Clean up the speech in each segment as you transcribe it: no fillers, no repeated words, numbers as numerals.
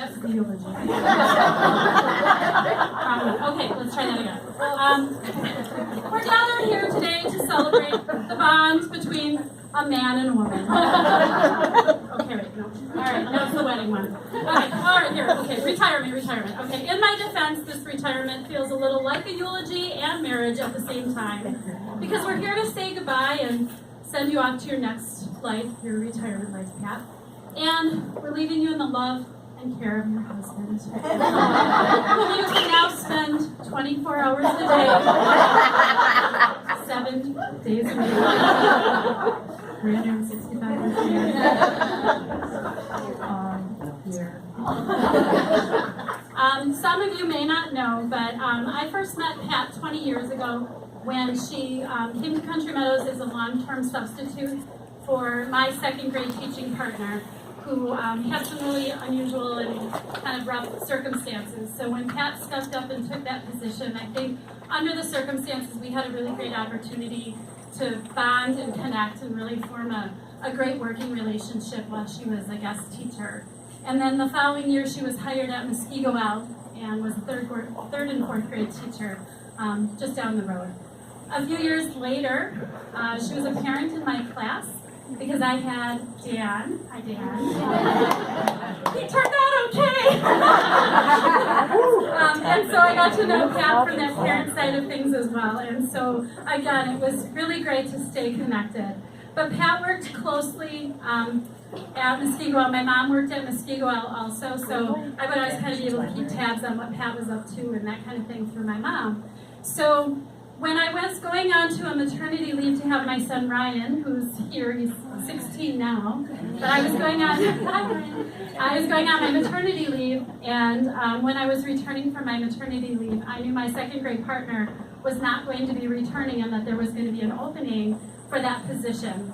That's the eulogy. Okay, let's try that again. We're gathered here today to celebrate the bond between a man and a woman. Okay, wait, no. All right, that's the wedding one. Okay, all right, here. Okay, retirement. Okay, in my defense, this retirement feels a little like a eulogy and marriage at the same time, because we're here to say goodbye and send you off to your next life, your retirement life, Pat. And we're leaving you in the love and care of your husband, who you can now spend 24 hours a day, 7 days a week, 365 days a year. Some of you may not know, but I first met Pat 20 years ago when she came to Country Meadows as a long-term substitute for my second grade teaching partner, who had some really unusual and kind of rough circumstances. So when Pat stepped up and took that position, I think under the circumstances we had a really great opportunity to bond and connect and really form a great working relationship while she was a guest teacher. And then the following year she was hired at Muskego and was a third and fourth grade teacher just down the road. A few years later, she was a parent in my class, because I had Dan. Hi, Dan. He turned out okay. And so I got to know Pat from that parent side of things as well. And so, again, it was really great to stay connected. But Pat worked closely at Muskego. My mom worked at Muskego also, so I would always kind of be able to keep tabs on what Pat was up to and that kind of thing through my mom. So when I was going on to a maternity leave to have my son Ryan, who's here, he's 16 now, but I was going on my maternity leave, and when I was returning from my maternity leave, I knew my second grade partner was not going to be returning and that there was going to be an opening for that position.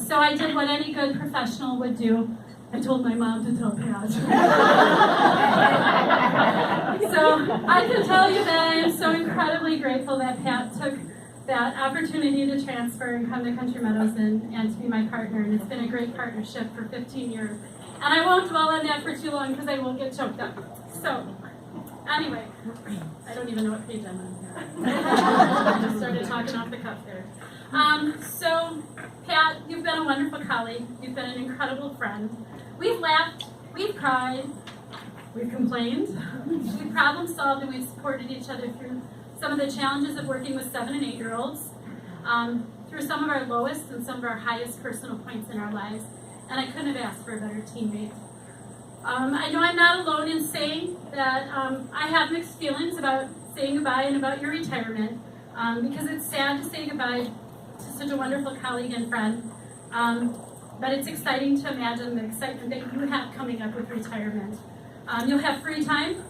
So I did what any good professional would do. I told my mom to tell Pat. So I can tell you that I am so incredibly grateful that Pat took that opportunity to transfer and come to Country Meadows and to be my partner. And it's been a great partnership for 15 years. And I won't dwell on that for too long because I will get choked up. So anyway, I don't even know what page I'm on here. I just started talking off the cuff there. So Pat, you've been a wonderful colleague. You've been an incredible friend. We've laughed, we've cried, we've complained, we've problem solved, and we've supported each other through some of the challenges of working with 7- and 8-year-olds, through some of our lowest and some of our highest personal points in our lives, and I couldn't have asked for a better teammate. I know I'm not alone in saying that I have mixed feelings about saying goodbye and about your retirement, because it's sad to say goodbye to such a wonderful colleague and friend. But it's exciting to imagine the excitement that you have coming up with retirement. You'll have free time.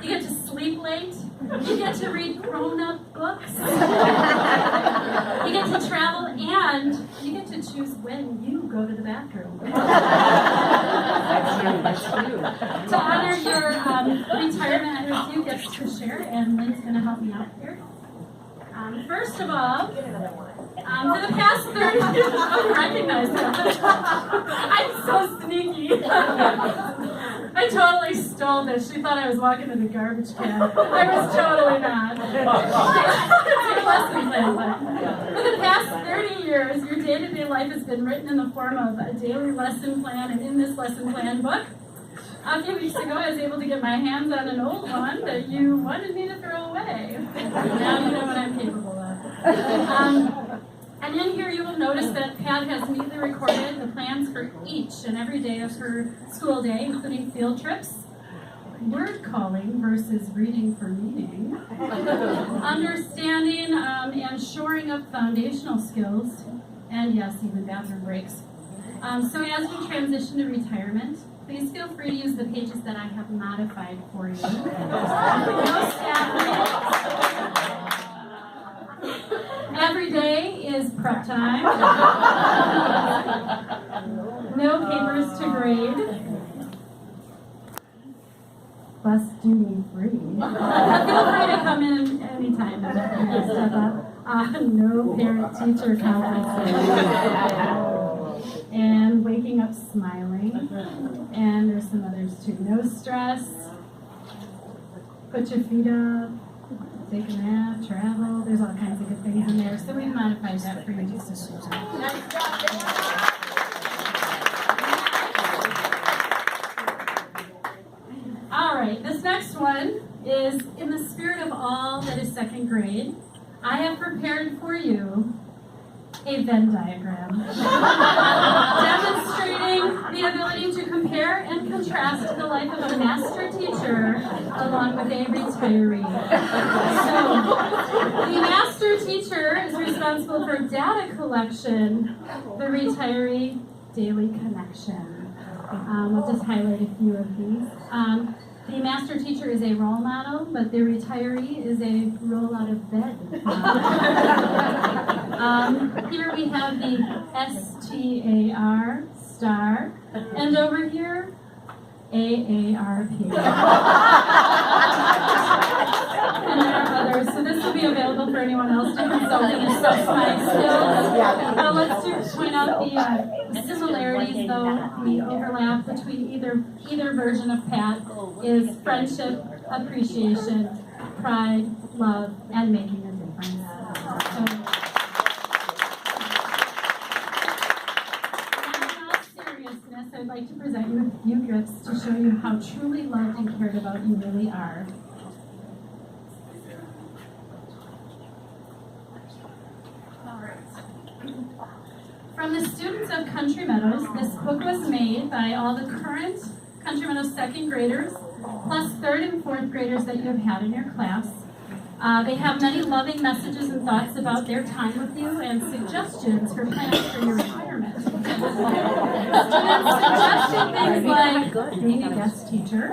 You get to sleep late. You get to read grown-up books. You get to travel, and you get to choose when you go to the bathroom. To honor your retirement, I have a few gifts to share, and Lynn's going to help me out here. First of all, for the past 30 years, I recognize that. I'm so sneaky. I totally stole this. She thought I was walking in the garbage can. I was totally not. It's your lesson plan. For the past 30 years, your day-to-day life has been written in the form of a daily lesson plan, and in this lesson plan book, a few weeks ago, I was able to get my hands on an old one that you wanted me to throw away. Now you know what I'm capable of. And in here, you will notice that Pat has neatly recorded the plans for each and every day of her school day, including field trips, word calling versus reading for meaning, understanding and shoring up foundational skills, and yes, even bathroom breaks. So as you transition to retirement, please feel free to use the pages that I have modified for you. No staff meetings. Every day is prep time. No papers to grade. Bus duty free. Feel free to come in anytime and step up. No parent-teacher conferences. And wake waking up smiling. And there's some others too. No stress. Put your feet up. Take a nap. Travel. There's all kinds of good things in there. So we've modified that for you just a little bit. All right, this next one is in the spirit of all that is second grade. I have prepared for you a Venn diagram demonstrating the ability to compare and contrast the life of a master teacher along with a retiree. So, the master teacher is responsible for data collection, the retiree, daily connection. We'll just highlight a few of these. The master teacher is a role model, but the retiree is a roll out of bed model. Here we have the STAR, star, and over here, AARP. And there are others, so this will be available for anyone else to consult and assess my skills. Let's point out the similarities, though. The overlap between either version of Pat is friendship, appreciation, pride, love, and making a difference. So, I'd like to present you with a few gifts to show you how truly loved and cared about you really are. From the students of Country Meadows, this book was made by all the current Country Meadows second graders, plus third and fourth graders that you have had in your class. They have many loving messages and thoughts about their time with you and suggestions for plans for your retirement. Students suggested things like being a guest teacher,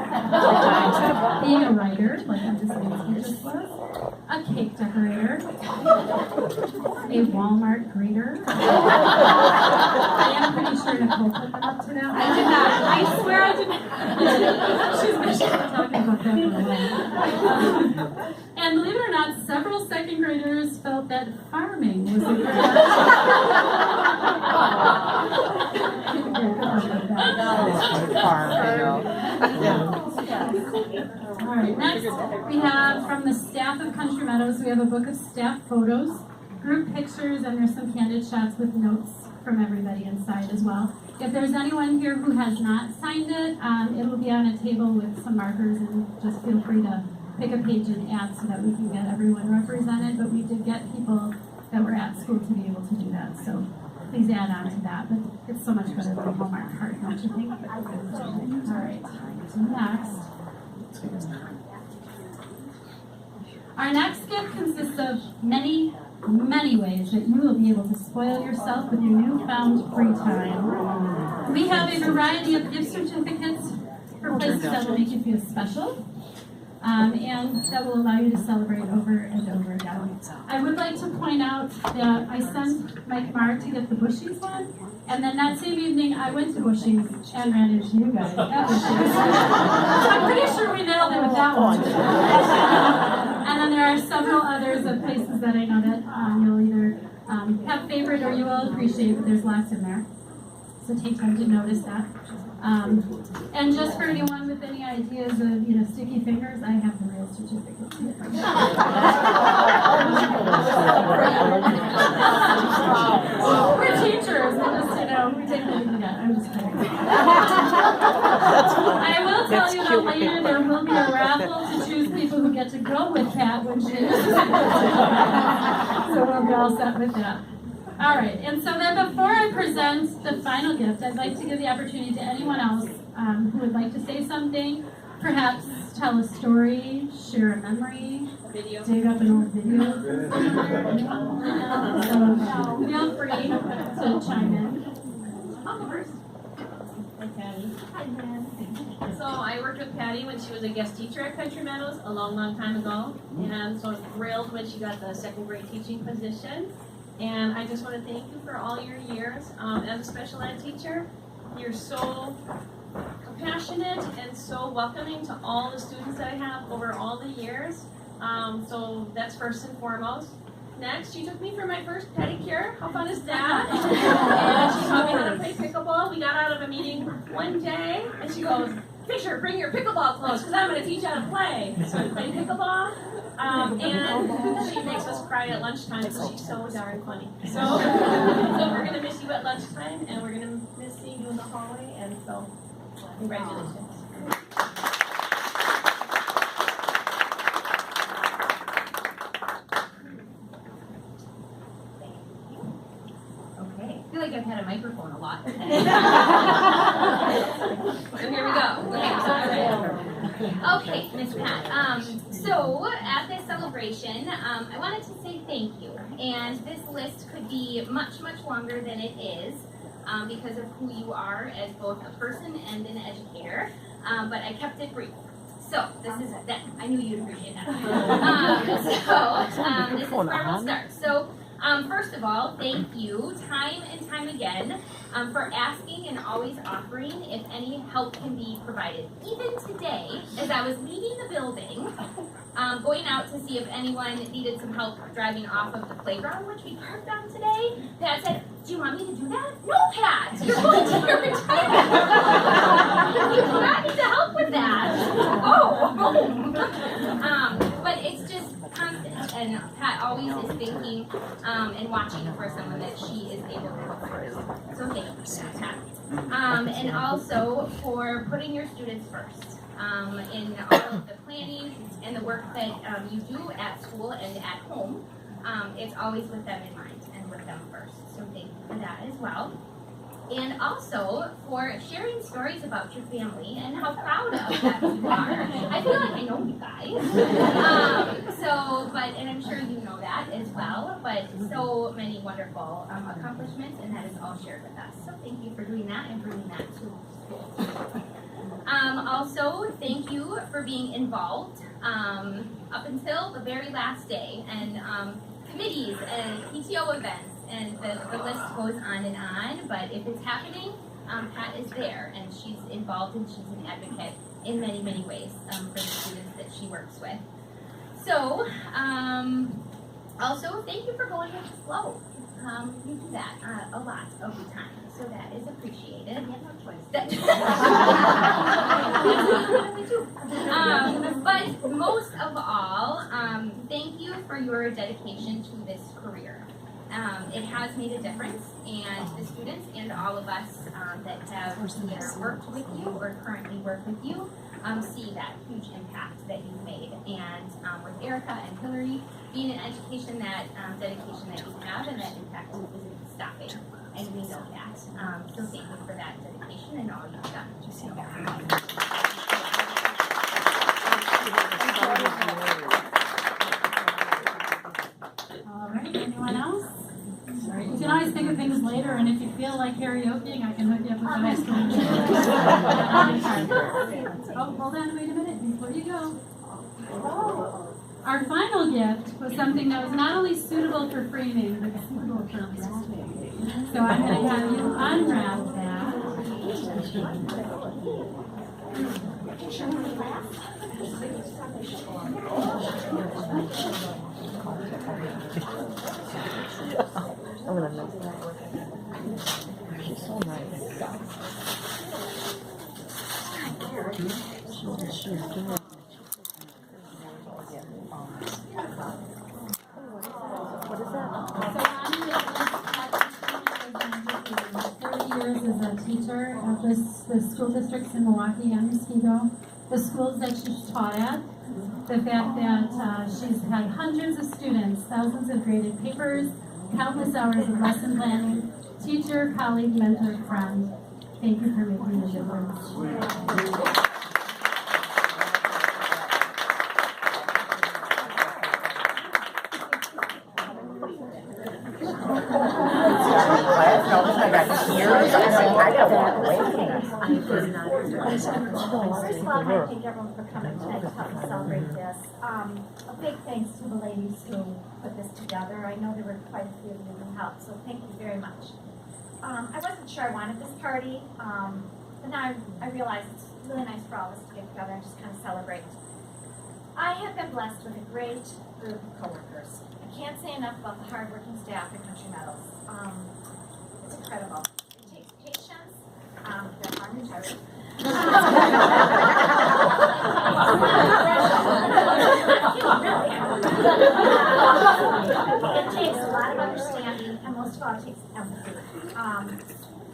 being a writer, like Czernicki just was, a cake decorator, a Walmart greeter. I am pretty sure Nicole put them up to that. I did not. I swear I did not. She's been talking about that for a while. And believe it or not, several second graders felt that farming was a great All right, next we have from the staff of Country Meadows, we have a book of staff photos, group pictures, and there's some candid shots with notes from everybody inside as well. If there's anyone here who has not signed it, it will be on a table with some markers, and just feel free to pick a page and add so that we can get everyone represented, but we did get people that were at school to be able to do that, so please add on to that, but it's so much better than a Hallmark card, don't you think? All right, so next. Our next gift consists of many, many ways that you will be able to spoil yourself with your newfound free time. We have a variety of gift certificates for places that will make you feel special. And that will allow you to celebrate over and over again. I would like to point out that I sent Mike Marr to get the Bushies one, and then that same evening I went to Bushies and ran into you guys at Bushies. I'm pretty sure we nailed it with that one. And then there are several others of places that I know that you'll either have favorite or you will appreciate, but there's lots in there. So take time to notice that. And just for anyone with any ideas of, sticky fingers, I have the real certificates here. We're teachers, we just, we take what we can get. I'm just kidding. I will tell you that later there will be a raffle to choose people who get to go with Pat when she is. So we'll be all set with that. All right, and so then before I present the final gift, I'd like to give the opportunity to anyone else who would like to say something, perhaps tell a story, share a memory, dig up an old video. So feel free to chime in. I'll go first. Hi, Patty. Hi, Dan. So I worked with Patty when she was a guest teacher at Country Meadows a long, long time ago, and so I was thrilled when she got the second grade teaching position. And I just want to thank you for all your years as a special ed teacher. You're so compassionate and so welcoming to all the students that I have over all the years. So that's first and foremost. next. She took me for my first pedicure. How fun is that? And she taught me how to play pickleball. We got out of a meeting one day, and she goes, Fisher, bring your pickleball clothes, because I'm going to teach you how to play. So I played pickleball, and she makes us cry at lunchtime because she's so darn funny. So we're going to miss you at lunchtime, and we're going to miss seeing you in the hallway, and so congratulations. I feel like I've had a microphone a lot today. So here we go. Okay, Miss Pat. So at this celebration, I wanted to say thank you. And this list could be much, much longer than it is because of who you are as both a person and an educator. But I kept it brief. So this is that. I knew you'd appreciate that. This is where we'll start. So. First of all, thank you time and time again for asking and always offering if any help can be provided. Even today, as I was leaving the building, going out to see if anyone needed some help driving off of the playground, which we parked on today, Pat said, do you want me to do that? No, Pat! You're going to your retirement! You do not need to help with that! Oh! But it's just constant, and Pat always is thinking and watching for someone that she is able to help with. So thank you, Pat. And also for putting your students first in all of the planning and the work that you do at school and at home. It's always with them in mind and with them first. So thank you for that as well. And also for sharing stories about your family and how proud of that you are. I feel like I know you guys. And I'm sure you know that as well, but so many wonderful accomplishments, and that is all shared with us. So thank you for doing that and bringing that to school. Also, thank you for being involved up until the very last day, and committees and PTO events. And the list goes on and on, but if it's happening, Pat is there, and she's involved and she's an advocate in many, many ways for the students that she works with. So, also, thank you for going with the flow. You do that a lot of the time, so that is appreciated. You have no choice. But most of all, thank you for your dedication to this career. It has made a difference, and the students and all of us that have either worked with you or currently work with you see that huge impact that you've made. And with Erica and Hillary, being in education, that dedication that you have and that impact isn't stopping, and we know that. So thank you for that dedication and all you've done. All right, anyone else? You can always think of things later, and if you feel like karaokeing, I can hook you up with an ice cream. Oh, hold on, wait a minute before you go. Our final gift was something that was not only suitable for framing, but suitable for listing. So I'm going to have you unwrap that. I'm gonna miss that. She's so nice. She's good. What is that? So 40 years as a teacher at the school districts in Milwaukee and Muskego, the schools that she's taught at, the fact that she's had hundreds of students, thousands of graded papers, countless hours of lesson planning, teacher, colleague, mentor, friend. Thank you for making the difference. First of all, I thank everyone for coming tonight to help me celebrate this. A big thanks to the ladies who put this together. I know there were quite a few of you who helped, so thank you very much. I wasn't sure I wanted this party, but now I realize it's really nice for all of us to get together and just kind of celebrate. I have been blessed with a great group of coworkers. I can't say enough about the hardworking staff at Country Meadows. It's incredible. It takes patience. They're hard and tired. It takes a lot of understanding, and most of all, it takes empathy.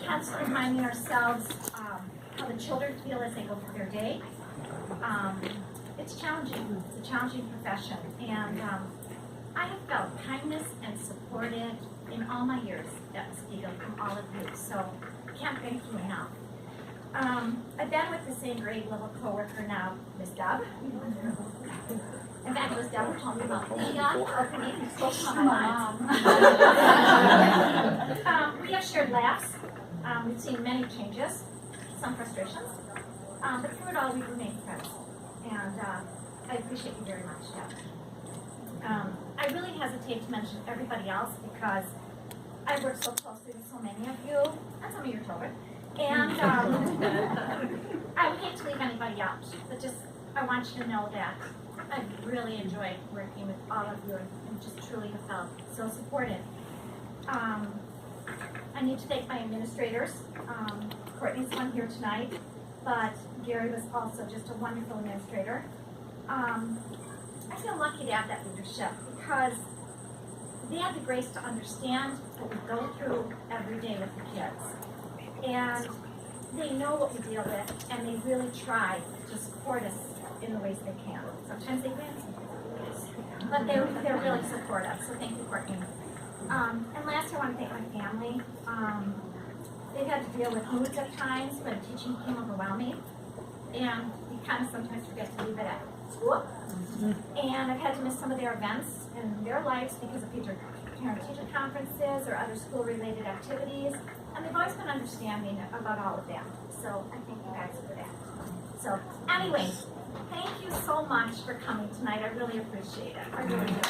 Constantly reminding ourselves how the children feel as they go through their day. It's challenging. It's a challenging profession, and I have felt kindness and supported in all my years at Muskegon from all of you. So I can't thank you enough. I've been with the same grade level coworker now, Miss Deb. Evangelist Deb told me about the opening and spoke to my mom. We have shared laughs. We've seen many changes, some frustrations, but through it all we've remained friends. And I appreciate you very much, Deb. I really hesitate to mention everybody else because I work so closely with so many of you and some of your children. And I would hate to leave anybody out, but just I want you to know that I've really enjoyed working with all of you and just truly have felt so supported. I need to thank my administrators. Courtney's one here tonight, but Gary was also just a wonderful administrator. I feel lucky to have that leadership because they have the grace to understand what we go through every day with the kids. And they know what we deal with, and they really try to support us in the ways they can. Sometimes they win, but they're really supportive, so thank you, Courtney. And last, I want to thank my family. They've had to deal with moods at times when teaching became overwhelming, and you kind of sometimes forget to leave it at school. And I've had to miss some of their events in their lives because of parent-teacher conferences or other school-related activities, and they've always been understanding about all of that. So I thank you guys for that. So anyway, thank you so much for coming tonight. I really appreciate it. I really do.